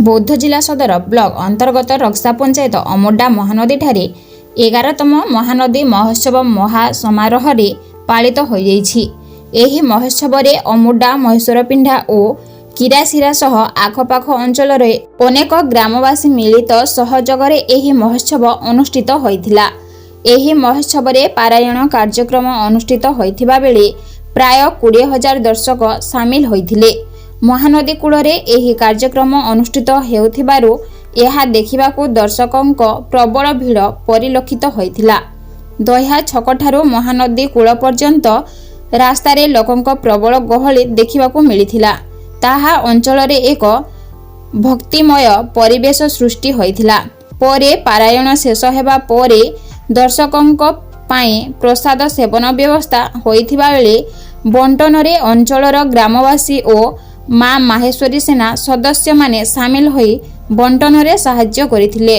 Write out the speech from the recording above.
बौद्ध जिला सदर ब्लॉक अंतर्गत रक्सा पंचायत अमोडा महानदी ठारे 11तम महानदी महोत्सव महासमारोह पालित हो जाइछि। एही महोत्सव रे अमोडा महेश्वरपिंढा और किरासिरा सह आखपाख अंचल अनेक ग्रामवासी मिलित सहयोग रे एही महोत्सव अनुष्ठित होइथिला। एही महोत्सव रे पारायण कार्यक्रम अनुष्ठित होइथिबा बेले प्राय 20,000 दर्शक सामिल होइथिले। महानदी कूଳରେ ଏହି କାର୍ଯ୍ୟକ୍ରମ ଅନୁଷ୍ଠିତ ହେଉଥିବାରୁ ଏହା ଦେଖିବାକୁ ଦର୍ଶକଙ୍କ ପ୍ରବଳ ଭିଡ଼ ପରିଲକ୍ଷିତ ହୋଇଥିଲା। ଦହ୍ୟା ଛକଠାରୁ ମହାନଦୀ କୂଳ ପର୍ଯ୍ୟନ୍ତ ରାସ୍ତାରେ ଲୋକଙ୍କ ପ୍ରବଳ ଗହଳି ଦେଖିବାକୁ ମିଳିଥିଲା। ତାହା ଅଞ୍ଚଳରେ ଏକ ଭକ୍ତିମୟ ପରିବେଶ ସୃଷ୍ଟି ହୋଇଥିଲା। ପରେ ପାରାୟଣ ଶେଷ ହେବା ପରେ ଦର୍ଶକଙ୍କ ପାଇଁ ପ୍ରସାଦ ସେବନ ବ୍ୟବସ୍ଥା ହୋଇଥିବା ବେଳେ ବଣ୍ଟନରେ ଅଞ୍ଚଳର ଗ୍ରାମବାସୀ ଓ माँ माहेश्वरी सेना सदस्य माने सामिल होई बंटन रे साहाय्य करिथिले।